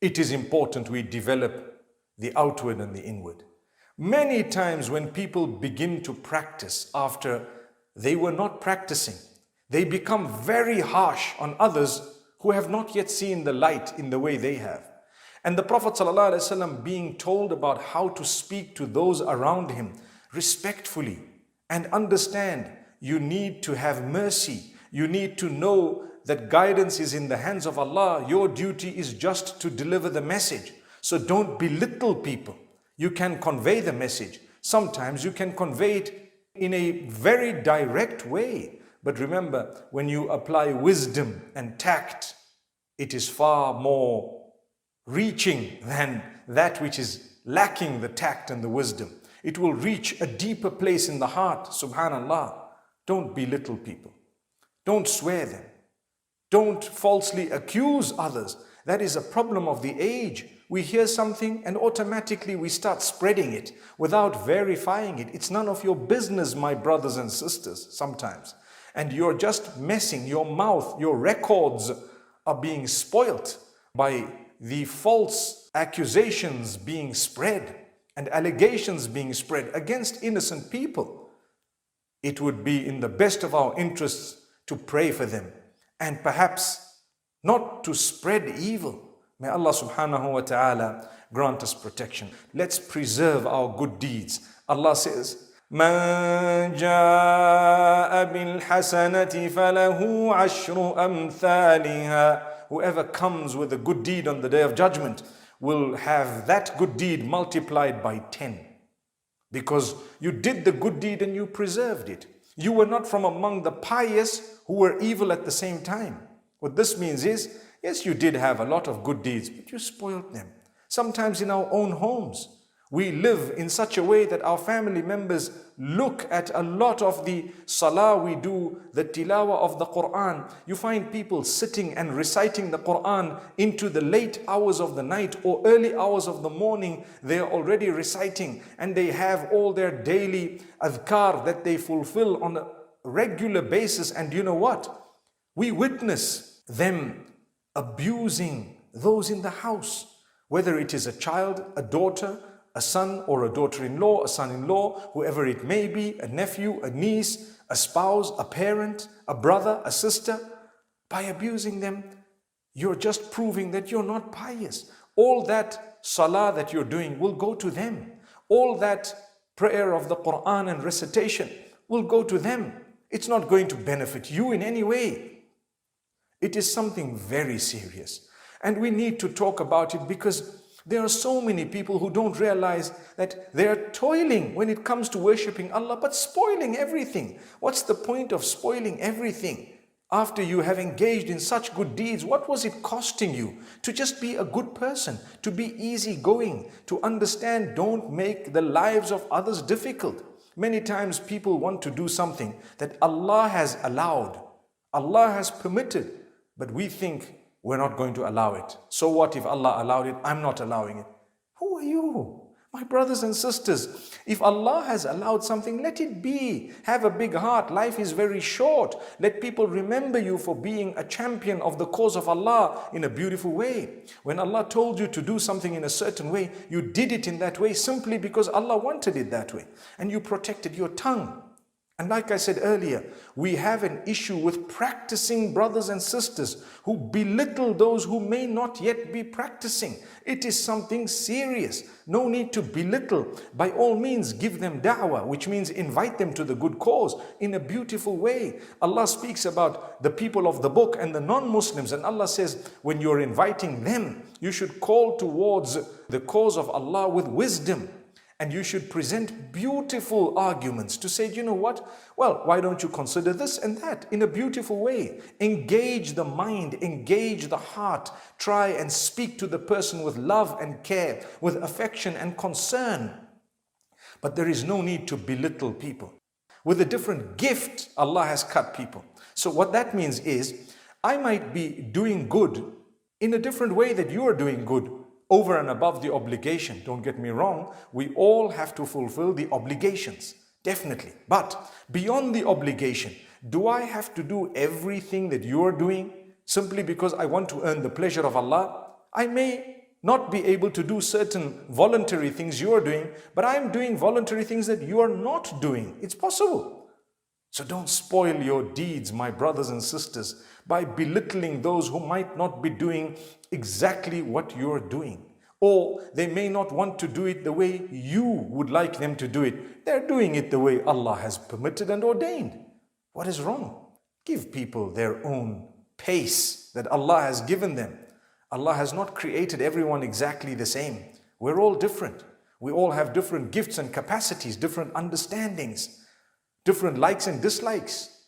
it is important we develop the outward and the inward. Many times when people begin to practice after they were not practicing, they become very harsh on others who have not yet seen the light in the way they have. And the Prophet ﷺ being told about how to speak to those around him respectfully and understand you need to have mercy. You need to know that guidance is in the hands of Allah. Your duty is just to deliver the message. So don't belittle people. You can convey the message. Sometimes you can convey it in a very direct way. But remember, when you apply wisdom and tact, it is far more reaching than that which is lacking the tact and the wisdom. It will reach a deeper place in the heart. Subhanallah. Don't belittle people. Don't swear them. Don't falsely accuse others. That is a problem of the age. We hear something and automatically we start spreading it without verifying it. It's none of your business, my brothers and sisters, sometimes. And you're just messing your mouth. Your records are being spoilt by the false accusations being spread and allegations being spread against innocent people. It would be in the best of our interests to pray for them and perhaps not to spread evil. May Allah subhanahu wa ta'ala grant us protection. Let's preserve our good deeds. Allah says, مَنْ جَاءَ بِالْحَسَنَةِ فَلَهُ عَشْرُ أَمْثَالِهَا. Whoever comes with a good deed on the Day of Judgment will have that good deed multiplied by 10. Because you did the good deed and you preserved it. You were not from among the pious who were evil at the same time. What this means is, yes, you did have a lot of good deeds, but you spoiled them. Sometimes in our own homes, we live in such a way that our family members look at a lot of the salah we do, the tilawah of the Quran. You find people sitting and reciting the Quran into the late hours of the night or early hours of the morning. They are already reciting and they have all their daily adhkar that they fulfill on a regular basis. And you know what? We witness them abusing those in the house, whether it is a child, a daughter, a son or a daughter-in-law, a son-in-law, whoever it may be, a nephew, a niece, a spouse, a parent, a brother, a sister. By abusing them, you're just proving that you're not pious. All that salah that you're doing will go to them. All that prayer of the Quran and recitation will go to them. It's not going to benefit you in any way. It is something very serious. And we need to talk about it because there are so many people who don't realize that they are toiling when it comes to worshipping Allah, but spoiling everything. What's the point of spoiling everything? After you have engaged in such good deeds, what was it costing you to just be a good person, to be easygoing, to understand, don't make the lives of others difficult. Many times people want to do something that Allah has allowed, Allah has permitted, but we think we're not going to allow it. So what if Allah allowed it? I'm not allowing it. Who are you? My brothers and sisters, if Allah has allowed something, let it be. Have a big heart. Life is very short. Let people remember you for being a champion of the cause of Allah in a beautiful way. When Allah told you to do something in a certain way, you did it in that way simply because Allah wanted it that way. And you protected your tongue. And like I said earlier, we have an issue with practicing brothers and sisters who belittle those who may not yet be practicing. It is something serious. No need to belittle. By all means, give them da'wah, which means invite them to the good cause in a beautiful way. Allah speaks about the people of the book and the non-Muslims, and Allah says, when you're inviting them, you should call towards the cause of Allah with wisdom. And you should present beautiful arguments to say, you know what? Well, why don't you consider this and that in a beautiful way? Engage the mind, engage the heart. Try and speak to the person with love and care, with affection and concern. But there is no need to belittle people. With a different gift, Allah has cut people. So what that means is, I might be doing good in a different way that you are doing good, over and above the obligation. Don't get me wrong, we all have to fulfill the obligations, definitely. But beyond the obligation, do I have to do everything that you're doing simply because I want to earn the pleasure of Allah? I may not be able to do certain voluntary things you are doing, but I'm doing voluntary things that you are not doing. It's possible. So don't spoil your deeds, my brothers and sisters, by belittling those who might not be doing exactly what you're doing. Or they may not want to do it the way you would like them to do it. They're doing it the way Allah has permitted and ordained. What is wrong? Give people their own pace that Allah has given them. Allah has not created everyone exactly the same. We're all different. We all have different gifts and capacities, different understandings, different likes and dislikes.